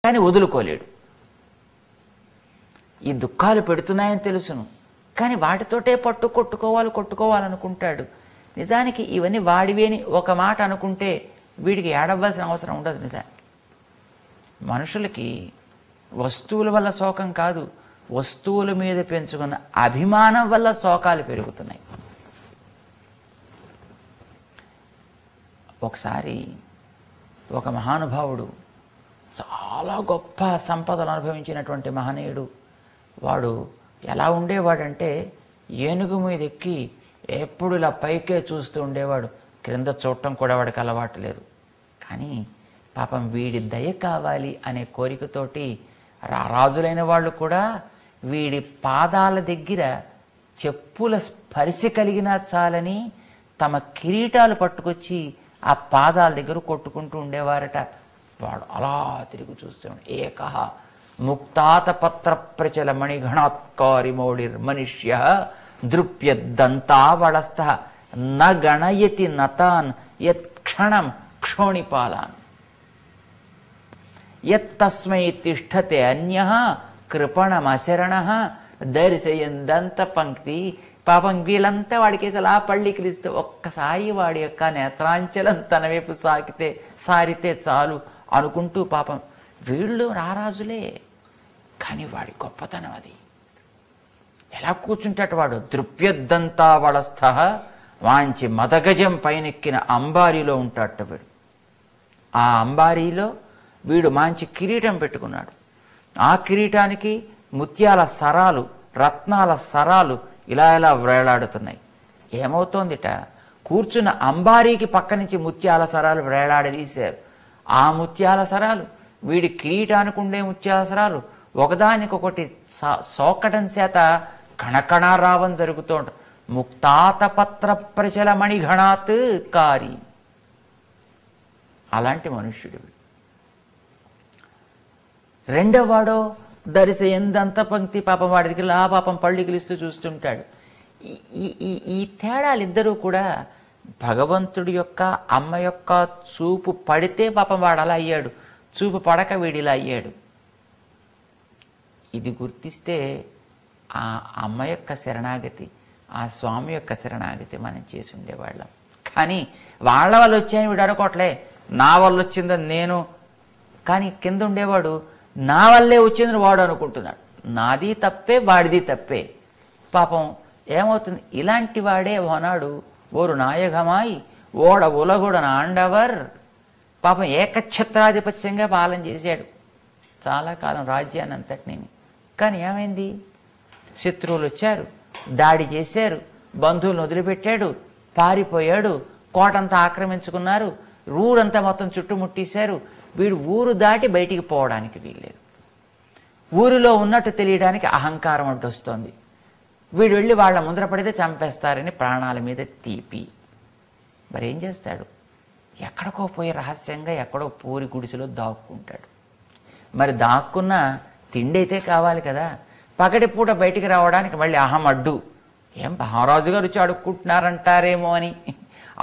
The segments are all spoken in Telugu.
కానీ వదులుకోలేడు. ఈ దుఃఖాలు పెడుతున్నాయని తెలుసును, కానీ వాటితోటే కొట్టుకోవాలనుకుంటాడు. నిజానికి ఇవన్నీ వాడివేని ఒక మాట అనుకుంటే వీడికి ఏడవలసిన అవసరం ఉండదు. నిజానికి మనుషులకి వస్తువుల వల్ల శోకం కాదు, వస్తువుల మీద పెంచుకున్న అభిమానం వల్ల శోకాలు పెరుగుతున్నాయి. ఒకసారి ఒక మహానుభావుడు, చాలా గొప్ప సంపదలు అనుభవించినటువంటి మహనీయుడు, వాడు ఎలా ఉండేవాడంటే ఏనుగు మీద ఎక్కి ఎప్పుడు ఇలా పైకే చూస్తూ ఉండేవాడు, క్రింద చూడటం కూడా వాడికి అలవాటు లేదు. కానీ పాపం వీడి దయ కావాలి అనే కోరికతోటి రారాజులైన వాళ్ళు కూడా వీడి పాదాల దగ్గర చెప్పుల స్పర్శ కలిగినా చాలని తమ కిరీటాలు పట్టుకొచ్చి ఆ పాదాల దగ్గర కొట్టుకుంటూ ఉండేవారట. వాడు అలా తిరిగి చూస్తూ ఏకహ ముక్తాత పత్ర ప్రచల మణిఘణాత్కారి మౌళిర్ మనుష్య దృప్యద్దంతావళస్థ న గణయతి నతాన్ యత్క్షణం క్షోణిపాలాన్ యత్తస్మై తిష్టతే అన్యః కృపణమశరణః దర్శయందంత పంక్తి. పాపం వీళ్ళంతా వాడికి అలా పళ్ళికిలిస్తే ఒక్కసారి వాడి యొక్క నేత్రాంచలం తన వైపు సారితే చాలు అనుకుంటూ పాపం వీళ్ళు రారాజులే, కానీ వాడి గొప్పతనం అది. ఎలా కూర్చుంటాడు వాడు, దృప్యద్దంతావళస్థ వాంచి మదగజం పైనెక్కిన అంబారీలో ఉంటాడట వీడు. ఆ అంబారీలో వీడు మంచి కిరీటం పెట్టుకున్నాడు. ఆ కిరీటానికి ముత్యాల సరాలు, రత్నాల సరాలు ఇలా ఇలా వేలాడుతున్నాయి. ఏమవుతోందిట, కూర్చున్న అంబారీకి పక్క నుంచి ముత్యాల సరాలు వేలాడదీశారు. ఆ ముత్యాల సరాలు వీడి కిరీటానికి ఉండే ముత్యాల సరాలు ఒకదానికొకటి సోకటం చేత కణకణారావం జరుగుతూ ఉంటుంది. ముక్తాతపత్ర ప్రచల మణిఘణాత్ కారి, అలాంటి మనుష్యుడు. రెండవ వాడో దర్శయందంత పంక్తి, పాపం వాడి దగ్గర ఆ పాపం పళ్ళికిలిస్తూ చూస్తుంటాడు. ఈ తేడాలిద్దరూ కూడా భగవంతుడి యొక్క అమ్మ యొక్క చూపు పడితే పాపం వాడు అలా అయ్యాడు, చూపు పడక వీడిలా అయ్యాడు. ఇది గుర్తిస్తే ఆ అమ్మ యొక్క శరణాగతి, ఆ స్వామి యొక్క శరణాగతి మనం చేసి ఉండేవాళ్ళం. కానీ వాళ్ళ వల్ల వచ్చాయని వీడు అనుకోవట్లే, నా వల్ల వచ్చిందని నేను, కానీ కింద ఉండేవాడు నా వల్లే వచ్చిందని వాడు అనుకుంటున్నాడు. నాది తప్పే, వాడిది తప్పే. పాపం ఏమవుతుంది, ఇలాంటి వాడే ఒకనాడు ఓరు నాయకమాయి ఓడ ఉలగుడన ఆండవర్, పాపం ఏకఛత్రాధిపత్యంగా పాలన చేశాడు చాలా కాలం రాజ్యాన్ని అంతటినీ. కానీ ఏమైంది, శత్రువులు వచ్చారు, దాడి చేశారు, బంధువులను వదిలిపెట్టాడు, పారిపోయాడు, కోటంతా ఆక్రమించుకున్నారు, ఊరంతా మొత్తం చుట్టుముట్టేశారు. వీడు ఊరు దాటి బయటికి పోవడానికి వీల్లేదు. ఊరిలో ఉన్నట్టు తెలియడానికి అహంకారం అడ్డొస్తోంది. వీడు వెళ్ళి వాళ్ళ ముందర పడితే చంపేస్తారని ప్రాణాల మీద తీపి. మరి ఏం చేస్తాడు, ఎక్కడికో పోయి రహస్యంగా ఎక్కడో పూరి గుడిసెలో దాక్కుంటాడు. మరి దాక్కున్న తిండి అయితే కావాలి కదా, పగటిపూట బయటికి రావడానికి మళ్ళీ అహం అడ్డు. ఏం మహారాజు గారు వచ్చి అడుక్కుంటున్నారంటారేమో అని,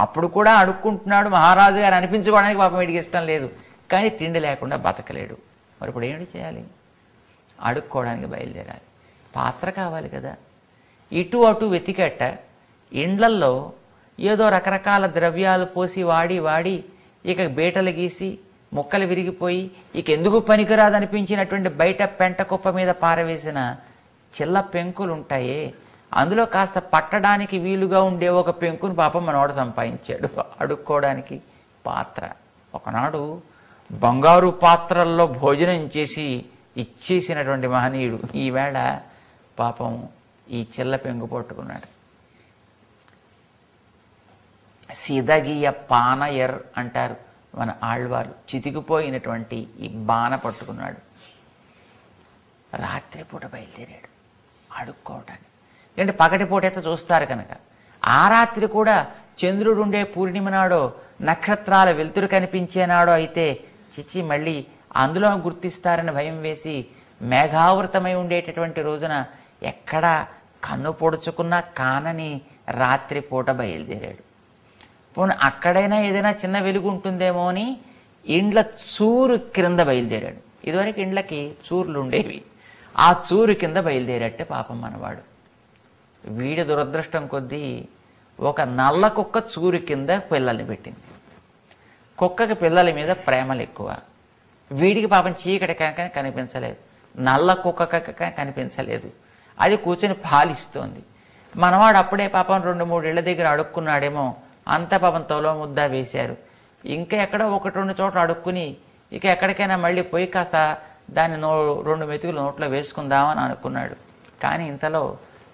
అప్పుడు కూడా అడుక్కుంటున్నాడు మహారాజు గారు అనిపించుకోవడానికి పాపం వీడికి ఇష్టం లేదు. కానీ తిండి లేకుండా బతకలేడు. మరి ఇప్పుడు ఏమిటి చేయాలి, అడుక్కోవడానికి బయలుదేరాలి. పాత్ర కావాలి కదా. ఇటు అటు వెతికట్ట, ఇండ్లల్లో ఏదో రకరకాల ద్రవ్యాలు పోసి వాడి ఇక బీటలు గీసి ముక్కలు విరిగిపోయి ఇక ఎందుకు పనికిరాదనిపించినటువంటి బయట పెంట కుప్ప మీద పారవేసిన చిల్ల పెంకులు ఉంటాయే, అందులో కాస్త పట్టడానికి వీలుగా ఉండే ఒక పెంకును పాపం మనవాడు సంపాదించాడు అడుక్కోవడానికి పాత్ర. ఒకనాడు బంగారు పాత్రల్లో భోజనం చేసి ఇచ్చేసినటువంటి మహనీయుడు ఈవేళ పాపం ఈ చిల్ల పెంకు పట్టుకున్నాడు. సిదగియ పానయర్ అంటారు మన ఆళ్వారు. చితికిపోయినటువంటి ఈ బాణ పట్టుకున్నాడు. రాత్రిపూట బయలుదేరాడు అడుక్కోవటానికి. ఎందుకంటే పగటిపూట అయితే చూస్తారు కనుక. ఆ రాత్రి కూడా చంద్రుడు ఉండే పూర్ణిమ నాడో నక్షత్రాల వెలుతురు కనిపించేనాడో అయితే చిచ్చి మళ్ళీ అందులో గుర్తిస్తారని భయం వేసి మేఘావృతమై ఉండేటటువంటి రోజున ఎక్కడ కన్ను పొడుచుకున్నా కానని రాత్రిపూట బయలుదేరాడు. పోనీ అక్కడైనా ఏదైనా చిన్న వెలుగు ఉంటుందేమో అని ఇండ్ల చూరు క్రింద బయలుదేరాడు. ఇదివరకు ఇండ్లకి చూర్లు ఉండేవి. ఆ చూరు కింద బయలుదేరట్టే పాపం మనవాడు. వీడి దురదృష్టం కొద్దీ ఒక నల్ల కుక్క చూరు కింద పిల్లల్ని పెట్టింది. కుక్కకి పిల్లల మీద ప్రేమలు ఎక్కువ. వీడికి పాపం చీకటి కనుక కనిపించలేదు, నల్ల కుక్క కనిపించలేదు. అది కూర్చొని పాలిస్తోంది. మనవాడు అప్పుడే పాపం 2-3 ఇళ్ల దగ్గర అడుక్కున్నాడేమో, అంతా పాపం తొలో ముద్ద వేశారు. ఇంకా ఎక్కడో 1-2 చోట్ల అడుక్కుని ఇక ఎక్కడికైనా మళ్ళీ పోయి కాస్త దాన్ని 2 మెతుకులు నోట్లో వేసుకుందామని అనుకున్నాడు. కానీ ఇంతలో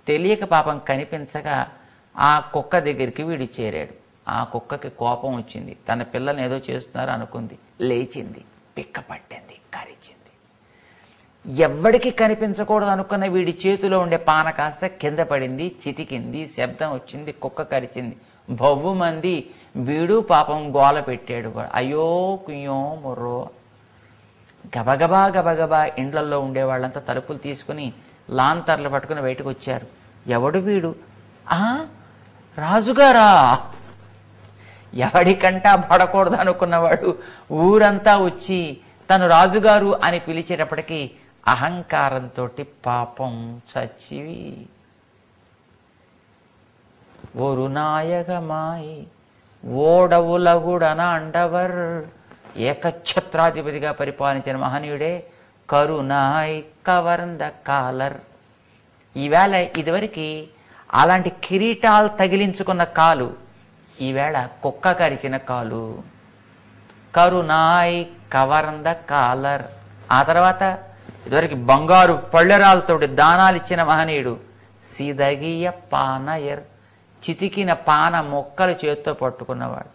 తెలియక పాపం కనిపించగా ఆ కుక్క దగ్గరికి వీడు చేరాడు. ఆ కుక్కకి కోపం వచ్చింది. తన పిల్లల్ని ఏదో చేస్తున్నారు అనుకుంది, లేచింది, పిక్క పట్టింది, కరిచింది. ఎవ్వడికి కనిపించకూడదు అనుకున్న వీడి చేతిలో ఉండే పాన కాస్త కింద పడింది, చితికింది, శబ్దం వచ్చింది, కుక్క కరిచింది. బొవ్వు మంది వీడు పాపం గోల పెట్టాడు. అయ్యో కుయ్యో మొర్రో. గబగబా గబగబా ఇండ్లల్లో ఉండేవాళ్ళంతా తలుపులు తీసుకుని లాంతర్లు పట్టుకుని బయటకు వచ్చారు. ఎవడు వీడు? రాజుగారా? ఎవడికంటా పడకూడదు అనుకున్నవాడు ఊరంతా వచ్చి తను రాజుగారు అని పిలిచేటప్పటికీ అహంకారంతో పాపం చచ్చివి. ஒரு నాయకమాయి ఓడవులగుడన అండవర్. ఏకఛత్రాధిపతిగా పరిపాలించిన మహనీయుడే కరుణాయ్ కవర్ంద కాలర్. ఈవేళ ఇదివరకు అలాంటి కిరీటాలు తగిలించుకున్న కాలు, ఈవేళ కుక్క కరిచిన కాలు. కరుణాయ్ కవర్ంద కాలర్. ఆ తర్వాత ఇదివరకు బంగారు పళ్ళెరాలతోటి దానాలు ఇచ్చిన మహనీయుడు సీదగియ పానయర్. చితికిన పాన మొక్కలు చేత్తో పట్టుకున్నవాడు.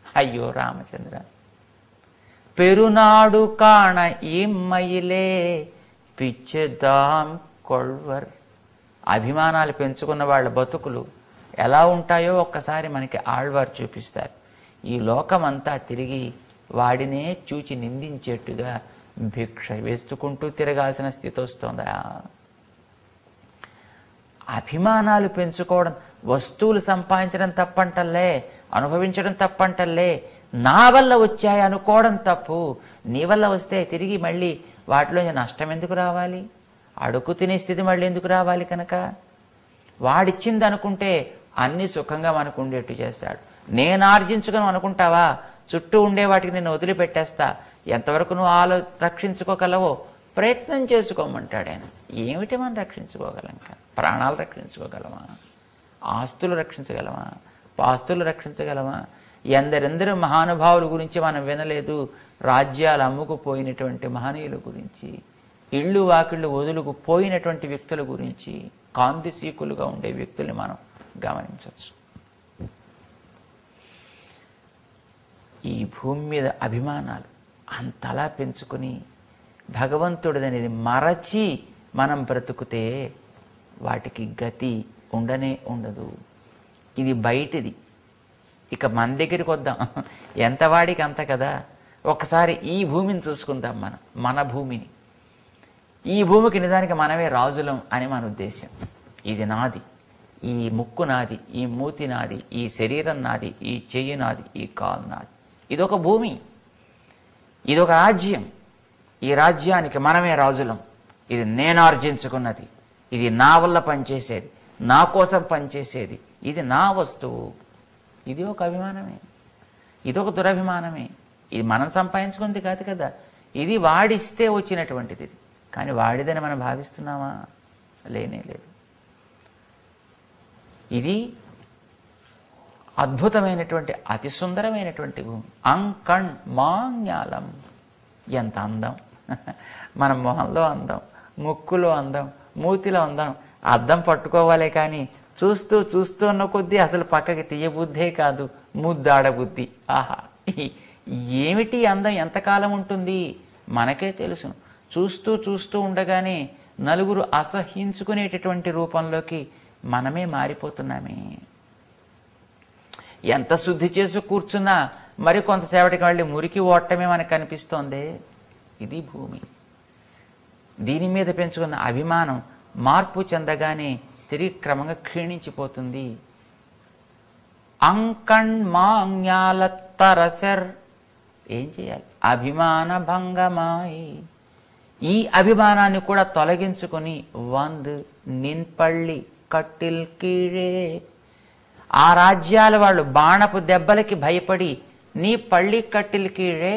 అయ్యో రామచంద్ర, పెరునాడు కాణ ఇమ్మయిలే పిచ్చెదాం కొల్వర్. అభిమానాలు పెంచుకున్న వాళ్ళ బతుకులు ఎలా ఉంటాయో ఒక్కసారి మనకి ఆళ్వారు చూపిస్తారు. ఈ లోకమంతా తిరిగి వాడినే చూచి నిందించేట్టుగా భిక్ష వేసుకుంటూ తిరగాల్సిన స్థితి వస్తుందా? అభిమానాలు పెంచుకోవడం, వస్తువులు సంపాదించడం తప్పంటల్లే, అనుభవించడం తప్పంటల్లే, నా వల్ల వచ్చాయి అనుకోవడం తప్పు. నీ వల్ల వస్తే తిరిగి మళ్ళీ వాటిలో నష్టం ఎందుకు రావాలి? అడుగు తినే స్థితి మళ్ళీ ఎందుకు రావాలి? కనుక వాడిచ్చింది అనుకుంటే అన్ని సుఖంగా మనకు ఉండేట్టు చేస్తాడు. నేను ఆర్జించుకుని అనుకుంటావా? చుట్టూ ఉండే వాటికి నేను వదిలిపెట్టేస్తా, ఎంతవరకు నువ్వు రక్షించుకోగలవో ప్రయత్నం చేసుకోమంటాడు ఆయన. ఏమిటి మనం రక్షించుకోగలం? ప్రాణాలు రక్షించుకోగలమా? ఆస్తులు రక్షించగలమా? పాస్తులు రక్షించగలమా? ఎందరెందరూ మహానుభావుల గురించి మనం వినలేదు. రాజ్యాలు అమ్ముకుపోయినటువంటి మహనీయుల గురించి, ఇళ్ళు వాకిళ్ళు వదులుకు పోయినటువంటి వ్యక్తుల గురించి, కాంతిసీకులుగా ఉండే వ్యక్తుల్ని మనం గమనించవచ్చు. ఈ భూమి మీద అభిమానాలు అంతలా పెంచుకుని భగవంతుడిదనేది మరచి మనం బ్రతుకుతే వాటికి గతి ఉండనే ఉండదు. ఇది బయటిది. ఇక మన దగ్గరికి వద్దాం. ఎంత వాడికి అంత కదా. ఒకసారి ఈ భూమిని చూసుకుందాం. మన భూమిని. ఈ భూమికి నిజానికి మనమే రాజులం అని మన ఉద్దేశం. ఇది నాది, ఈ ముక్కు నాది, ఈ మూతి నాది, ఈ శరీరం నాది, ఈ చెయ్యి నాది, ఈ కాలు నాది. ఇదొక భూమి, ఇదొక రాజ్యం. ఈ రాజ్యానికి మనమే రాజులం. ఇది నేను ఆర్జించుకున్నది, ఇది నా వల్ల పనిచేసేది, నా కోసం పనిచేసేది, ఇది నా వస్తువు. ఇది ఒక అభిమానమే, ఇదొక దురభిమానమే. ఇది మనం సంపాదించుకుంది కాదు కదా. ఇది వాడిస్తే వచ్చినటువంటిది. కానీ వాడిదని మనం భావిస్తున్నామా? లేనే లేదు. ఇది అద్భుతమైనటువంటి అతి సుందరమైనటువంటి భూమి. అంకణ్ మాంగ్యాలం. ఎంత అందం! మన మొహంలో అందం, ముక్కులో అందం, మూతిలో అందం. అద్దం పట్టుకోవాలే కానీ చూస్తూ చూస్తూ ఉన్న కొద్దీ అసలు పక్కకి తీయబుద్ధే కాదు, ముద్దాడబుద్ధి. ఆహా, ఏమిటి అందం? ఎంతకాలం ఉంటుంది మనకే తెలుసు. చూస్తూ చూస్తూ ఉండగానే నలుగురు అసహించుకునేటటువంటి రూపంలోకి మనమే మారిపోతున్నామే. ఎంత శుద్ధి చేసి కూర్చున్నా మరి కొంతసేపటికి మళ్ళీ మురికి ఓటమే మనకు కనిపిస్తోంది. ఇది భూమి. దీని మీద పెంచుకున్న అభిమానం మార్పు చెందగానే తిరిగి క్రమంగా క్షీణించిపోతుంది. అంకణ్ మాంగ్యాలత్తరసర్. ఏం చేయాలి? అభిమాన భంగమాయి ఈ అభిమానాన్ని కూడా తొలగించుకొని వందు నిన్పళ్ళి కట్టిల్ కీഴే, ఆ రాజ్యాల వాళ్ళు బాణపు దెబ్బలకి భయపడి నీ పళ్ళి కట్టిల్ కీഴే,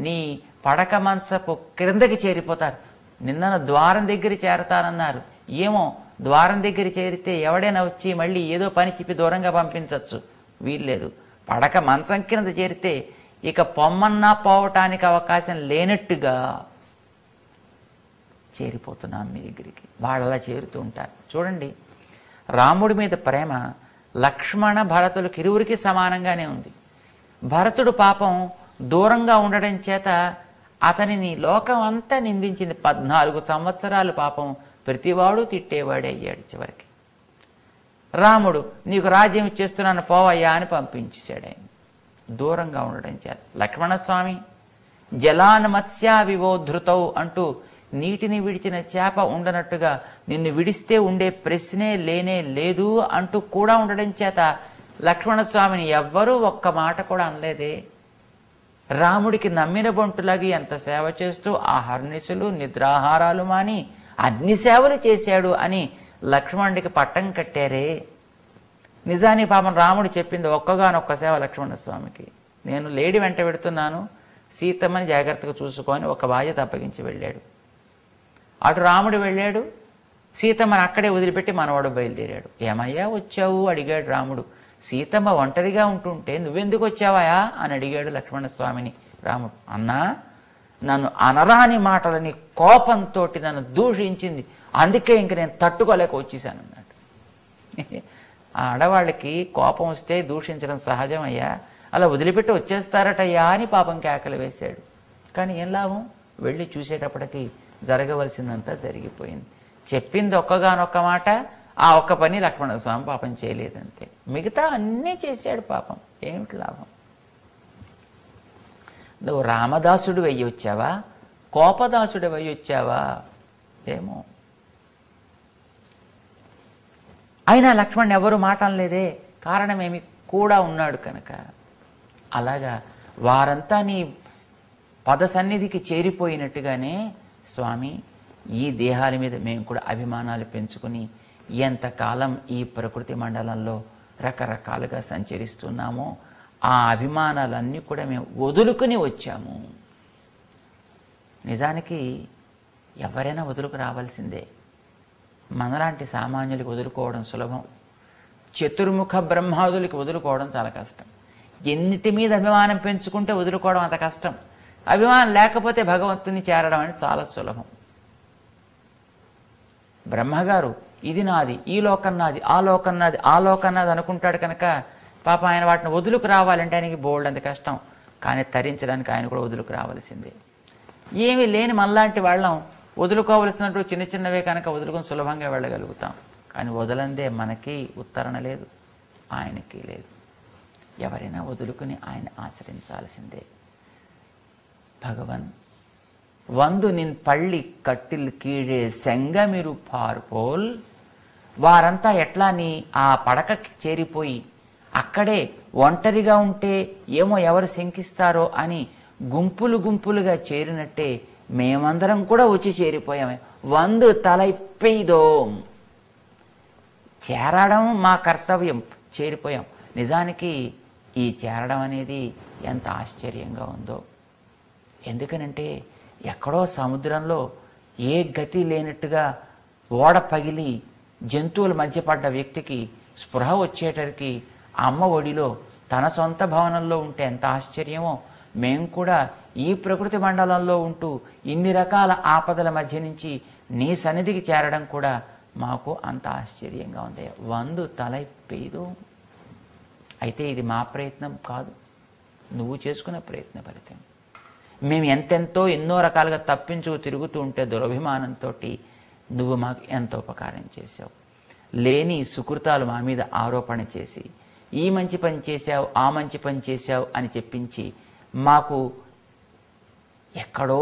నీ పడక మంచపు క్రిందకి చేరిపోతారు. నిన్న ద్వారం దగ్గర చేరతానన్నారు. ఏమో ద్వారం దగ్గర చేరితే ఎవడైనా వచ్చి మళ్ళీ ఏదో పని చెప్పి దూరంగా పంపించవచ్చు, వీల్లేదు. పడక మంచం కింద చేరితే ఇక పొమ్మన్నా పోవటానికి అవకాశం లేనట్టుగా చేరిపోతున్నాం మీ దగ్గరికి. వాళ్ళలా చేరుతూ ఉంటారు. చూడండి, రాముడి మీద ప్రేమ లక్ష్మణ భరతులకు ఇరువురికి సమానంగానే ఉంది. భరతుడు పాపం దూరంగా ఉండడం చేత అతనిని లోకం అంతా నిందించింది. 14 సంవత్సరాలు పాపం ప్రతివాడు తిట్టేవాడే అయ్యాడు. చివరికి రాముడు నీకు రాజ్యం ఇచ్చేస్తున్నాను పోవయ్యా అని పంపించేశాడు ఆయన, దూరంగా ఉండడం చేత. లక్ష్మణస్వామి జలాన్ మత్స్యా వివోధృతౌ అంటూ నీటిని విడిచిన చేప ఉండనట్టుగా నిన్ను విడిస్తే ఉండే ప్రశ్నే లేనే లేదు అంటూ కూడా ఉండడం చేత లక్ష్మణస్వామిని ఎవ్వరూ ఒక్క మాట కూడా అనలేదే. రాముడికి నమ్మిన బంటులాగి ఎంత సేవ చేస్తూ ఆహర్నిశలు నిద్రాహారాలు మాని అగ్ని సేవలు చేశాడు అని లక్ష్మణుడికి పట్టం కట్టారే. నిజానికి పాపం రాముడు చెప్పింది ఒక్కగానొక్క సేవ లక్ష్మణస్వామికి, నేను లేడి వెంట పెడుతున్నాను, సీతమ్మని జాగ్రత్తగా చూసుకొని ఒక బాధ్యత అప్పగించి వెళ్ళాడు. అటు రాముడు వెళ్ళాడు, సీతమ్మని అక్కడే వదిలిపెట్టి మనవాడు బయలుదేరాడు. ఏమయ్యా వచ్చావు అడిగాడు రాముడు. సీతమ్మ ఒంటరిగా ఉంటుంటే నువ్వెందుకు వచ్చావాయా అని అడిగాడు లక్ష్మణస్వామిని రాముడు. అన్నా, నన్ను అనరాని మాటలని కోపంతో నన్ను దూషించింది, అందుకే ఇంక నేను తట్టుకోలేక వచ్చేసాను అన్నాడు. ఆ ఆడవాళ్ళకి కోపం వస్తే దూషించడం సహజమయ్యా, అలా వదిలిపెట్టి వచ్చేస్తారటయ్యా అని పాపం కేకలు వేశాడు. కానీ ఏం లాభం, వెళ్ళి చూసేటప్పటికి జరగవలసిందంతా జరిగిపోయింది. చెప్పింది ఒక్కగానొక్క మాట, ఆ ఒక్క పని లక్ష్మణస్వామి పాపం చేయలేదంతే, మిగతా అన్నీ చేశాడు పాపం. ఏమిటి లాభం? నువ్వు రామదాసుడు వెయ్యి వచ్చావా, కోపదాసుడు వెయ్యి వచ్చావా ఏమో. అయినా లక్ష్మణ్ ఎవరు మాట అనలేదే, కారణమేమి, కూడా ఉన్నాడు కనుక. అలాగా వారంతా నీ పద సన్నిధికి చేరిపోయినట్టుగానే స్వామి ఈ దేహాల మీద మేము కూడా అభిమానాలు పెంచుకుని ఎంతకాలం ఈ ప్రకృతి మండలంలో రకరకాలుగా సంచరిస్తున్నామో ఆ అభిమానాలన్నీ కూడా మేము వదులుకుని వచ్చాము. నిజానికి ఎవరైనా వదులుకు రావాల్సిందే, మనలాంటి సామాన్యులకు వదులుకోవడం సులభం, చతుర్ముఖ బ్రహ్మాదులకి వదులుకోవడం చాలా కష్టం. ఎన్నిటి మీద అభిమానం పెంచుకుంటే వదులుకోవడం అంత కష్టం, అభిమానం లేకపోతే భగవంతుని చేరడం అనేది చాలా సులభం. బ్రహ్మగారు ఇది నాది, ఈ లోకం నాది, ఆ లోకం నాది, ఆ లోకం నాది అనుకుంటాడు కనుక పాప ఆయన వాటిని వదులుకు రావాలంటే ఆయనకి బోల్డ్ అంత కష్టం. కానీ తరించడానికి ఆయన కూడా వదులుకు రావాల్సిందే. ఏమీ లేని మనలాంటి వాళ్ళం వదులుకోవలసినట్టు చిన్న చిన్నవే కనుక వదులుకొని సులభంగా వెళ్ళగలుగుతాం. కానీ వదలందే మనకి ఉత్తరణ లేదు, ఆయనకి లేదు. ఎవరైనా వదులుకుని ఆయన ఆచరించాల్సిందే. భగవన్ వందు నిన్ పళ్ళి కట్టిల్ కీഴే సెంగమిరు పార్పోల్, వారంతా ఎట్లా నీ ఆ పడకకి చేరిపోయి అక్కడే ఒంటరిగా ఉంటే ఏమో ఎవరు శంకిస్తారో అని గుంపులు గుంపులుగా చేరినట్టే మేమందరం కూడా వచ్చి చేరిపోయామే. వందు తలైపెయ్దోం, చేరడం మా కర్తవ్యం, చేరిపోయాం. నిజానికి ఈ చేరడం అనేది ఎంత ఆశ్చర్యంగా ఉందో. ఎందుకనంటే ఎక్కడో సముద్రంలో ఏ గతి లేనట్టుగా ఓడ పగిలి జంతువుల మధ్య పడ్డ వ్యక్తికి స్పృహ వచ్చేటరికి అమ్మ ఒడిలో తన సొంత భవనంలో ఉంటే ఎంత ఆశ్చర్యమో, మేము కూడా ఈ ప్రకృతి మండలంలో ఉంటూ ఇన్ని రకాల ఆపదల మధ్య నుంచి నీ సన్నిధికి చేరడం కూడా మాకు అంత ఆశ్చర్యంగా ఉంది. వందు తలైపెయ్దు. అయితే ఇది మా ప్రయత్నం కాదు, నువ్వు చేసుకున్న ప్రయత్న ఫలితం. మేము ఎంతెంతో ఎన్నో రకాలుగా తప్పించుకు తిరుగుతూ ఉంటే దురభిమానంతో నువ్వు మాకు ఎంతో ఉపకారం చేశావు. లేని సుకృతాలు మా మీద ఆరోపణ చేసి ఈ మంచి పని చేశావు, ఆ మంచి పని చేశావు అని చెప్పించి మాకు ఎక్కడో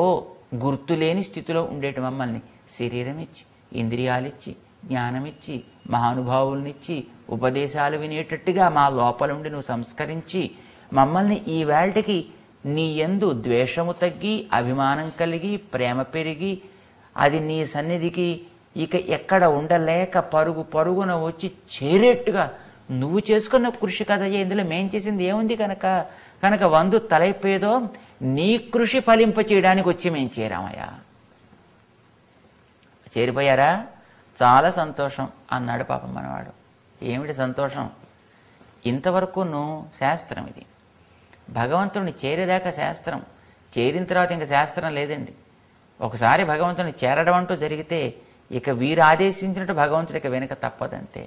గుర్తులేని స్థితిలో ఉండేటి మమ్మల్ని శరీరం ఇచ్చి, ఇంద్రియాలిచ్చి, జ్ఞానమిచ్చి, మహానుభావులనిచ్చి, ఉపదేశాలు వినేటట్టుగా మా లోపల ఉండి నువ్వు సంస్కరించి మమ్మల్ని ఈ వేళకి నీ యందు ద్వేషము తగ్గి, అభిమానం కలిగి, ప్రేమ పెరిగి, అది నీ సన్నిధికి ఇక ఎక్కడ ఉండలేక పరుగు పరుగున వచ్చి చేరేట్టుగా నువ్వు చేసుకున్న కృషి కదయ్యా, ఇందులో మేం చేసింది ఏముంది కనుక వందు తలైపోయేదో నీ కృషి ఫలింప చేయడానికి వచ్చి మేం చేరామయ్యా. చేరిపోయారా? చాలా సంతోషం అన్నాడు పాపం మనవాడు. ఏమిటి సంతోషం? ఇంతవరకు శాస్త్రం ఇది, భగవంతుడిని చేరేదాకా శాస్త్రం, చేరిన తర్వాత ఇంకా శాస్త్రం లేదండి. ఒకసారి భగవంతుడిని చేరడం అంటూ జరిగితే ఇక వీరు ఆదేశించినట్టు భగవంతుడి ఇక వెనుక తప్పదంతే.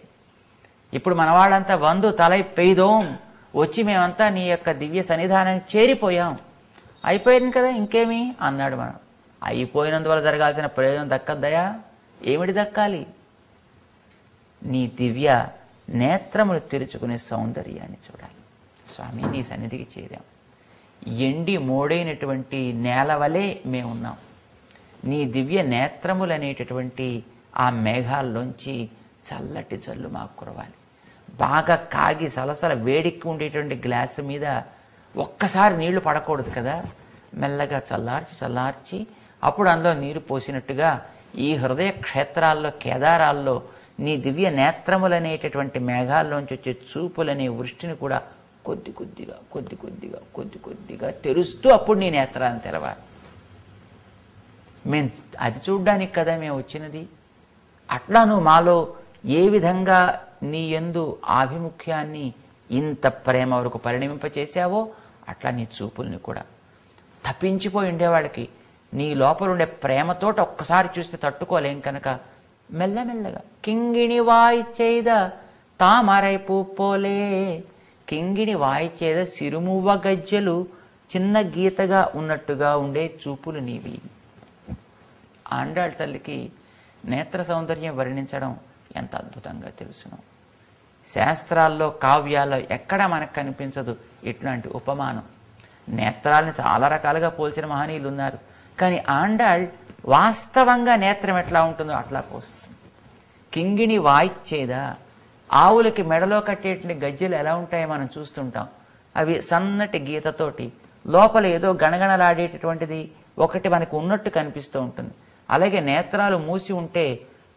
ఇప్పుడు మనవాళ్ళంతా వందు తలై పెయ్యదోం వచ్చి మేమంతా నీ యొక్క దివ్య సన్నిధానాన్ని చేరిపోయాం. అయిపోయింది కదా, ఇంకేమి అన్నాడు. మనం అయిపోయినందువల్ల జరగాల్సిన ప్రయోజనం దక్కద్దయా? ఏమిటి దక్కాలి? నీ దివ్య నేత్రములు తెరుచుకునే సౌందర్యాన్ని చూడాలి. స్వామి, నీ సన్నిధికి చేరాం, ఎండి మోడైనటువంటి నేల వలె మేమున్నాం. నీ దివ్య నేత్రములు అనేటటువంటి ఆ మేఘాల్లోంచి చల్లటి జల్లు మాకు కురవాలి. బాగా కాగి సలసల వేడికి ఉండేటువంటి గ్లాసు మీద ఒక్కసారి నీళ్లు పడకూడదు కదా, మెల్లగా చల్లార్చి అప్పుడు అందులో నీరు పోసినట్టుగా ఈ హృదయ క్షేత్రాల్లో, కేదారాల్లో నీ దివ్య నేత్రములనేటటువంటి మేఘాల్లోంచి వచ్చే చూపులనే వృష్టిని కూడా కొద్ది కొద్దిగా తెరుస్తూ అప్పుడు నీ నేత్రాన్ని తెరవాలి. మేము అది చూడ్డానికి కదా మేము వచ్చినది. అట్లా నువ్వు మాలో ఏ విధంగా నీ యందు ఆభిముఖ్యాన్ని ఇంత ప్రేమ వరకు పరిణమింపచేశావో అట్లా నీ చూపుల్ని కూడా తప్పించిపోయి ఉండేవాళ్ళకి నీ లోపల ఉండే ప్రేమతోటి ఒక్కసారి చూస్తే తట్టుకోలేం కనుక మెల్లమెల్లగా కింగిణి వాయి చేద తామరై పూపోలే, కింగిణి వాయి చేద సిరుమువ్వ గజ్జలు చిన్న గీతగా ఉన్నట్టుగా ఉండే చూపులు నీవి. ఆండాళ్ళ తల్లికి నేత్ర సౌందర్యం వర్ణించడం ఎంత అద్భుతంగా తెలుసును. శాస్త్రాల్లో, కావ్యాల్లో ఎక్కడా మనకు కనిపించదు ఇట్లాంటి ఉపమానం. నేత్రాలని చాలా రకాలుగా పోల్చిన మహనీయులు ఉన్నారు, కానీ ఆండాళ్ వాస్తవంగా నేత్రం ఎట్లా ఉంటుందో అట్లా పోస్తుంది. కింగిణి వాయిచ్చేదా, ఆవులకి మెడలో కట్టేటువంటి గజ్జెలు ఎలా ఉంటాయో మనం చూస్తుంటాం. అవి సన్నటి గీతతోటి లోపల ఏదో గణగణలాడేటటువంటిది ఒకటి మనకు ఉన్నట్టు కనిపిస్తూ ఉంటుంది. అలాగే నేత్రాలు మూసి ఉంటే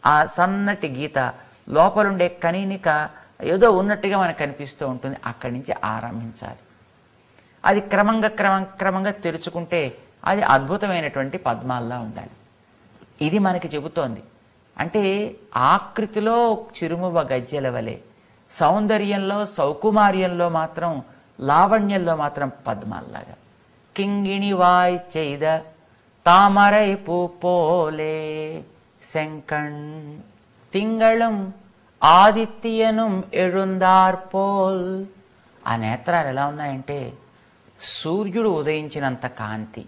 ఆ సన్నటి గీత లోపలుండే కనీనిక ఏదో ఉన్నట్టుగా మనకు కనిపిస్తూ ఉంటుంది. అక్కడి నుంచి ఆరంభించాలి. అది క్రమంగా తెరుచుకుంటే అది అద్భుతమైనటువంటి పద్మాల్లా ఉండాలి. ఇది మనకి చెబుతోంది. అంటే ఆకృతిలో చిరుమువ గజ్జెల వలె, సౌందర్యంలో, సౌకుమార్యంలో మాత్రం, లావణ్యంలో మాత్రం పద్మాల్లాగా. కింగిణి వాయ్ చేద తామరై పూపోలే செங்கண் திங்களும் ఆదిత్యనుం ఎഴുந்தாర్పోల్. ఆ నేత్రాలు ఎలా ఉన్నాయంటే సూర్యుడు ఉదయించినంత కాంతి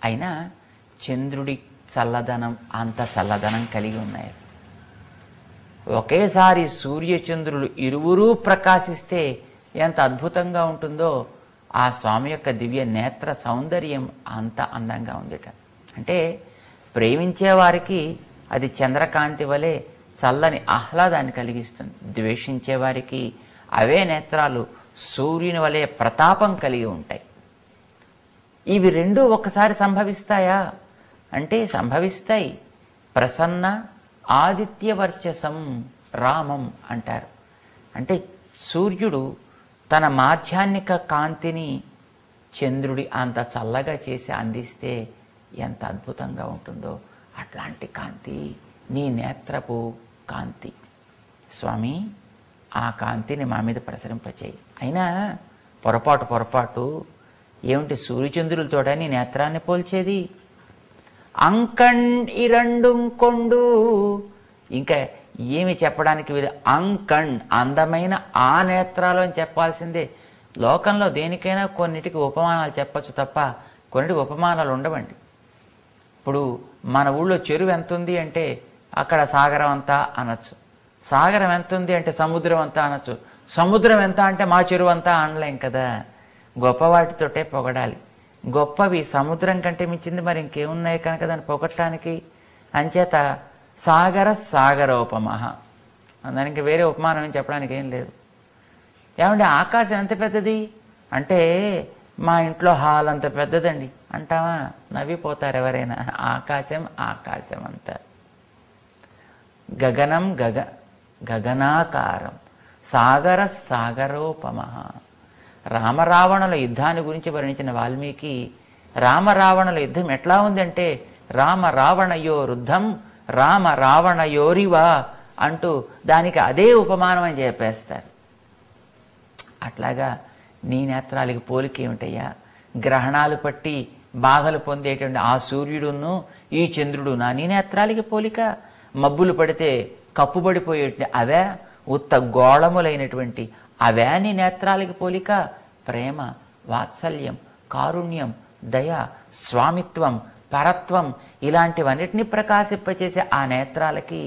అయినా చంద్రుడి చల్లదనం అంత చల్లదనం కలిగి ఉన్నాయి. ఒకేసారి సూర్యచంద్రులు ఇరువురూ ప్రకాశిస్తే ఎంత అద్భుతంగా ఉంటుందో ఆ స్వామి యొక్క దివ్య నేత్ర సౌందర్యం అంత అందంగా ఉందిట. అంటే ప్రేమించే వారికి అది చంద్రకాంతి వలె చల్లని ఆహ్లాదాన్ని కలిగిస్తుంది. ద్వేషించే వారికి అవే నేత్రాలు సూర్యుని వలె ప్రతాపం కలిగి ఉంటాయి. ఇవి రెండూ ఒకసారి సంభవిస్తాయా అంటే సంభవిస్తాయి. ప్రసన్న ఆదిత్య వర్చసం రామం అంటారు. అంటే సూర్యుడు తన మాధ్యాహ్నిక కాంతిని చంద్రుడి అంత చల్లగా చేసి అందిస్తే ఎంత అద్భుతంగా ఉంటుందో అట్లాంటి కాంతి నీ నేత్రపు కాంతి. స్వామి, ఆ కాంతిని మా మీద ప్రసరింపచేయి. అయినా పొరపాటు ఏమిటి సూర్యచంద్రులతోట నీ నేత్రాన్ని పోల్చేది? అంకణ్ ఇరండుం కొండు, ఇంకా ఏమి చెప్పడానికి వీలు. అంకణ్ అందమైన ఆ నేత్రాలు అని చెప్పాల్సిందే. లోకంలో దేనికైనా కొన్నిటికి ఉపమానాలు చెప్పచ్చు తప్ప కొన్నిటికి ఉపమానాలు ఉండవండి. ఇప్పుడు మన ఊళ్ళో చెరువు ఎంత ఉంది అంటే అక్కడ సాగరం అంతా అనొచ్చు, సాగరం ఎంత ఉంది అంటే సముద్రం అంతా అనొచ్చు, సముద్రం ఎంత అంటే మా చెరువు అంతా అనలేం కదా. గొప్పవాటితోటే పొగడాలి. గొప్పవి సముద్రం కంటే మించింది మరి ఇంకేమున్నాయి కనుక దాన్ని పొగట్టడానికి. అంచేత సాగరోపమః, దానికి వేరే ఉపమానం చెప్పడానికి ఏం లేదు. ఏమంటే ఆకాశం ఎంత పెద్దది అంటే మా ఇంట్లో హాల్ అంత పెద్దదండి అంటావా? నవ్విపోతారు ఎవరైనా. ఆకాశం ఆకాశం అంటారు. గగనం గగనాకారం, సాగర సాగరోపమ. రామరావణుల యుద్ధాన్ని గురించి వర్ణించిన వాల్మీకి రామరావణుల యుద్ధం ఎట్లా ఉందంటే రామ రావణయో రుద్ధం రామ రావణయోరివా అంటూ దానికి అదే ఉపమానం అని చెప్పేస్తారు. అట్లాగా నీ నేత్రాలకి పోలిక ఏమిటయ్యా? గ్రహణాలు పట్టి బాధలు పొందేటువంటి ఆ సూర్యుడును ఈ చంద్రుడు నా నీ నేత్రాలకి పోలిక? మబ్బులు పడితే కప్పుబడిపోయేటువంటి అవే, ఉత్త గోళములైనటువంటి అవే నీ నేత్రాలకి పోలిక? ప్రేమ, వాత్సల్యం, కారుణ్యం, దయ, స్వామిత్వం, పరత్వం ఇలాంటివన్నిటినీ ప్రకాశింపచేసే ఆ నేత్రాలకి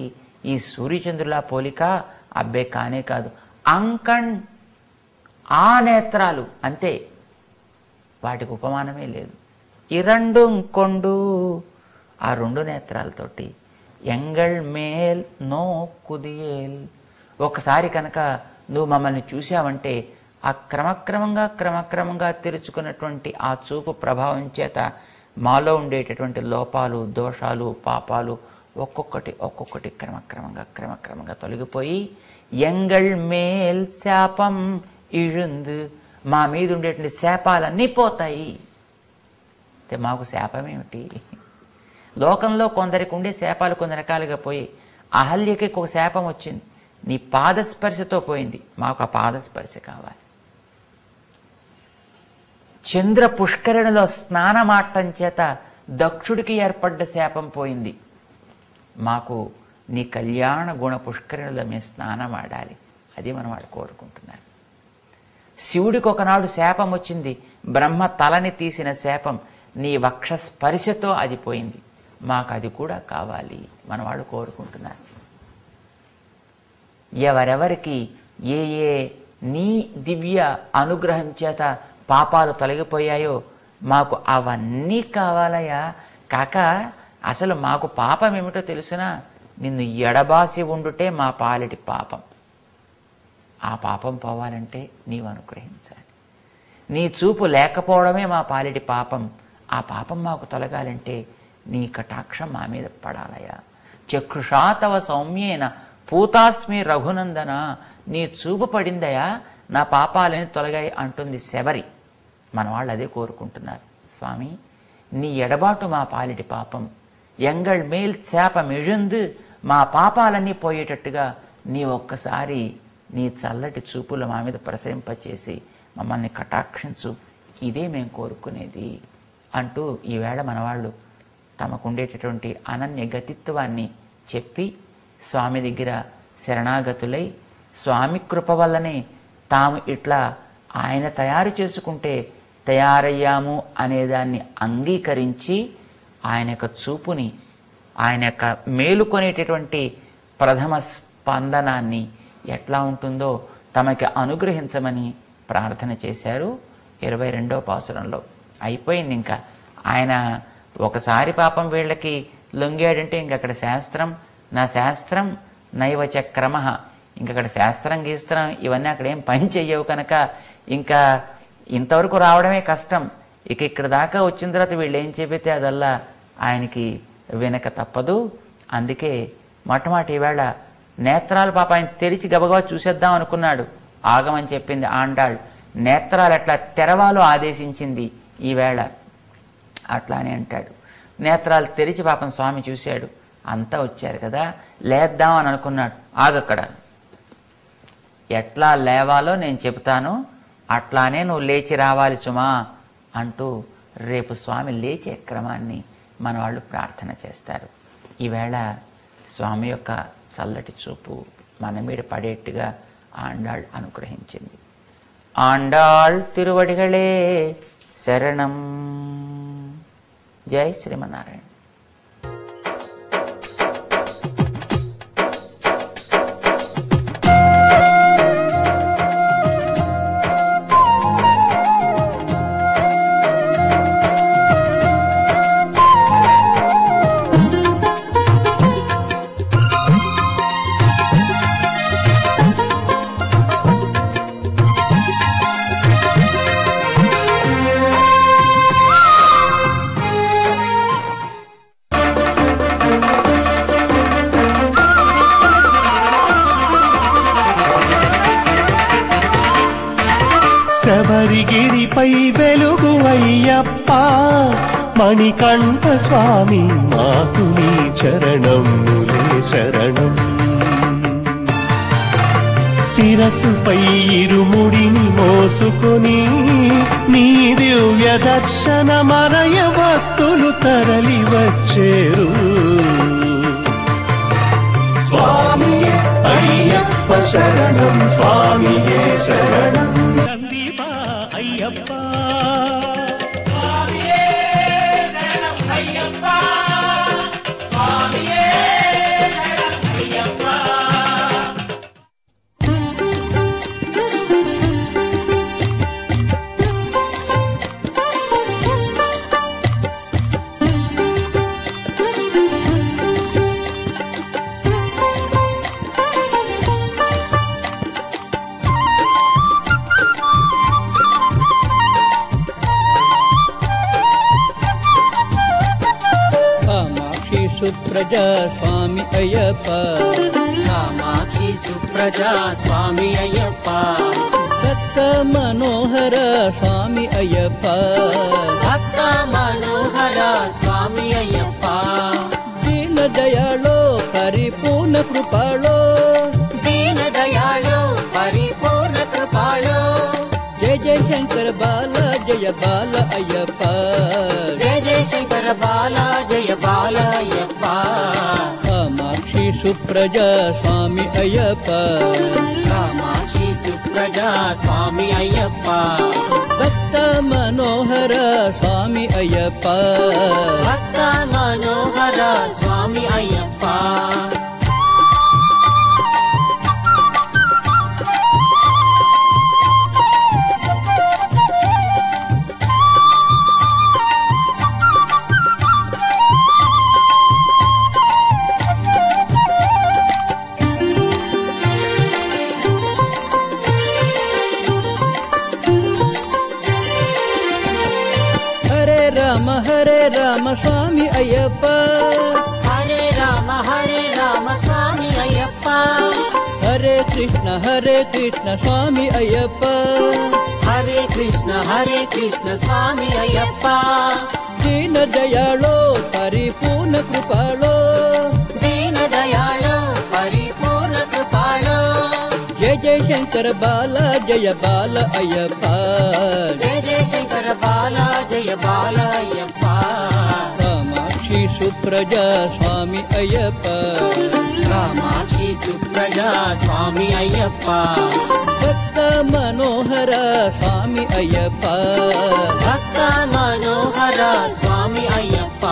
ఈ సూర్యచంద్రుల పోలిక? అబ్బే కానే కాదు. అంకణ్ ఆ నేత్రాలు అంతే, వాటికి ఉపమానమే లేదు. ఇరండు కొండు ఆ రెండు నేత్రాలతోటి ఎంగళ్ మేల్ నో కుదియేల్. ఒకసారి కనుక నువ్వు మమ్మల్ని చూశావంటే ఆ క్రమక్రమంగా తెరుచుకున్నటువంటి ఆ చూపు ప్రభావం చేత మాలో ఉండేటటువంటి లోపాలు, దోషాలు, పాపాలు ఒక్కొక్కటి క్రమక్రమంగా తొలగిపోయి ఎంగళ్ మేల్ శాపం ఇழுందు, మా మీద ఉండేటువంటి శాపాలన్నీ పోతాయి. అంటే మాకు శాపమేమిటి? లోకంలో కొందరికి ఉండే శాపాలు కొన్ని రకాలుగా పోయి అహల్యకి ఒక శాపం వచ్చింది, నీ పాదస్పర్శతో పోయింది. మాకు ఆ పాదస్పర్శ కావాలి. చంద్ర పుష్కరిణిలో స్నానమాటం చేత దక్షుడికి ఏర్పడ్డ శాపం పోయింది. మాకు నీ కళ్యాణ గుణ పుష్కరిణిలో మేము స్నానమాడాలి. అది మనం వాళ్ళు కోరుకుంటున్నారు. శివుడికి ఒకనాడు శాపం వచ్చింది, బ్రహ్మ తలని తీసిన శాపం. నీ వక్ష స్పర్శతో అది పోయింది. మాకు అది కూడా కావాలి మన వాళ్ళు కోరుకుంటున్నారు. ఎవరెవరికి ఏ ఏ నీ దివ్య అనుగ్రహం చేత పాపాలు తొలగిపోయాయో మాకు అవన్నీ కావాలయ్యా. కాక అసలు మాకు పాపం ఏమిటో తెలుసునా? నిన్ను ఎడబాసి ఉండుటే మా పాలిటి పాపం. ఆ పాపం పోవాలంటే నీవు అనుగ్రహించాలి. నీ చూపు లేకపోవడమే మా పాలిటి పాపం. ఆ పాపం మాకు తొలగాలంటే నీ కటాక్షం మా మీద పడాలయా. చక్షుషా తవ సౌమ్యేన పూతాస్మి రఘునందన. నీ చూపు పడిందయా, నా పాపాలని తొలగాయి అంటుంది శబరి. మన వాళ్ళు అదే కోరుకుంటున్నారు. స్వామి, నీ ఎడబాటు మా పాలిటి పాపం. ఎంగళ్ మేల్ శాపమిழுందు, మా పాపాలన్నీ పోయేటట్టుగా నీ ఒక్కసారి నీ చల్లటి చూపులు మా మీద ప్రసరింపచేసి మమ్మల్ని కటాక్షించు. ఇదే మేము కోరుకునేది అంటూ ఈవేళ మనవాళ్ళు తమకుండేటటువంటి అనన్య గతిత్వాన్ని చెప్పి స్వామి దగ్గర శరణాగతులై స్వామి కృప వల్లనే తాము ఇట్లా ఆయన తయారు చేసుకుంటే తయారయ్యాము అనేదాన్ని అంగీకరించి ఆయన యొక్క చూపుని, ఆయన యొక్క మేలుకొనేటటువంటి ప్రథమ స్పందనాన్ని ఎట్లా ఉంటుందో తమకి అనుగ్రహించమని ప్రార్థన చేశారు. 22వ పాసురంలో అయిపోయింది. ఇంకా ఆయన ఒకసారి పాపం వీళ్ళకి లొంగాడంటే ఇంకక్కడ శాస్త్రం నా శాస్త్రం నైవచ క్రమ, ఇంకక్కడ శాస్త్రం గీస్త్రం ఇవన్నీ అక్కడ ఏం పని చెయ్యవు కనుక ఇంకా ఇంతవరకు రావడమే కష్టం. ఇక ఇక్కడ దాకా వచ్చిన తర్వాత వీళ్ళు ఏం చెబితే అదల్లా ఆయనకి వినక తప్పదు. అందుకే మొట్టమొదటి ఈవేళ నేత్రాలు పాప ఆయన తెరిచి గబగబా చూసేద్దాం అనుకున్నాడు. ఆగమని చెప్పింది ఆండాళ్. నేత్రాలు ఎట్లా తెరవాలో ఆదేశించింది ఈవేళ. అట్లానే అంటాడు. నేత్రాలు తెరిచి పాపం స్వామి చూశాడు. అంతా వచ్చారు కదా, లేద్దాం అని అనుకున్నాడు. ఆగక్కడ, ఎట్లా లేవాలో నేను చెబుతాను, అట్లానే నువ్వు లేచి రావాలి సుమా అంటూ రేపు స్వామి లేచే క్రమాన్ని మన వాళ్ళు ప్రార్థన చేస్తారు. ఈవేళ స్వామి యొక్క చల్లటి చూపు మన మీద పడేట్టుగా ఆండాళ్ అనుగ్రహించింది. ఆండాళ్ తిరువడిగళే శరణం. జై శ్రీమన్నారాయణ. శబరిగిరిపై వెలుగు అయ్యప్ప మణికంఠ స్వామి మాకు నీ చరణములే శరణం శిరసుపై ఇరుముడిని మోసుకొని నీ దివ్య దర్శనమరయ భక్తులు తరలి వచ్చేరు స్వామియే అయ్యప్ప శరణం స్వామియే శరణం నందిపా అయ్యప్ప స్వామియే శరణం అయ్యప్ప స్వామియే శరణం అయ్యప్ప సుప్రజా స్వామి అయ్యప్ప కామాక్షి సుప్రజా స్వామి అయ్యప్ప భక్త మనోహర స్వామి అయ్యప్ప భక్త మనోహర స్వామి అయ్యప్ప దీన దయాళో పరిపూర్ణ కృపాళో దీన దయాళో పరిపూర్ణ కృపాళో జయ జయ శంకర బాల జయ బాల అయ్యప్ప జయ జయ శంకర బాల జయ బాల అయ్యప్ప కామాక్షి సుప్రజా స్వామి అయ్యప్ప కామాక్షి సుప్రజా స్వామి అయ్యప్ప భక్త మనోహర స్వామి అయ్యప్ప భక్త మనోహర స్వామి అయ్యప్ప హరే రామ స్వామి అయ్యప్ప హరే రామ స్వామి అయ్యప్ప హరే కృష్ణ స్వామి అయ్యప్ప హరే కృష్ణ స్వామి అయ్యప్ప దీన దయాళో పరిపూర్ణ కృపాళో దీన దయాళో పరిపూర్ణ కృపాళో జయ జయ శంకర బాల జయ బాల అయ్యప్ప జయ జయ శంకర బాల జయ బాల అయ్యప్ప కామాక్షి సుప్రజా స్వామి అయ్యప్ప కామాక్షి సుప్రజా స్వామి అయ్యప్ప భక్త మనోహర స్వామి అయ్యప్ప భక్త మనోహర స్వామి అయ్యప్ప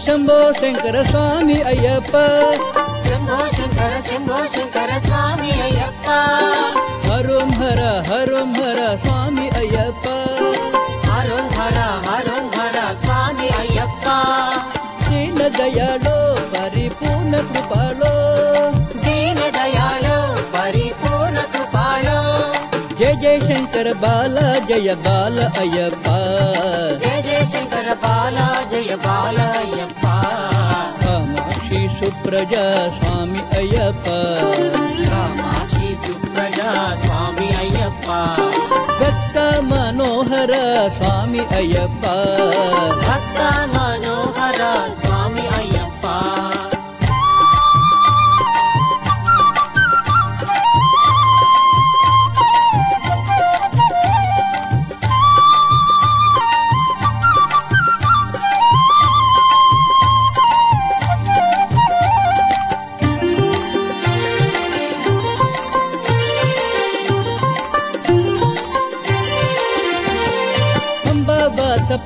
శంభో శంకర స్వామి అయ్యప్ప శంభో శంకర స్వామి అయ్యప్ప హరోం హర స్వామి అయ్యప్ప హరోం హర స్వామి అయ్యప్ప దీన దయాళో పరిపూర్ణ కృపాళో దీన దయాళో పరిపూర్ణ కృపాళో జయ జయ శంకర బాల జయ బాల అయ్యప్ప జయ జయ శంకర బాల జయ బాల అయ్యప్ప కామాక్షి సుప్రజా స్వామి అయ్యప్ప కామాక్షి సుప్రజా స్వామి అయ్యప్ప భక్త మనోహర స్వామి అయ్యప్ప భక్త మనోహర స్వామి అయ్యప్ప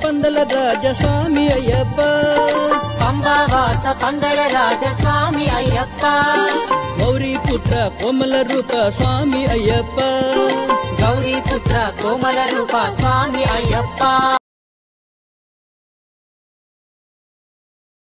పందల రాజ స్వామి అయ్యప్ప పంబావాస పందల రాజ స్వామి అయ్యప్ప గౌరీ పుత్ర కోమల రూప స్వామి అయ్యప్ప గౌరీ పుత్ర కోమల రూప స్వామి అయ్యప్ప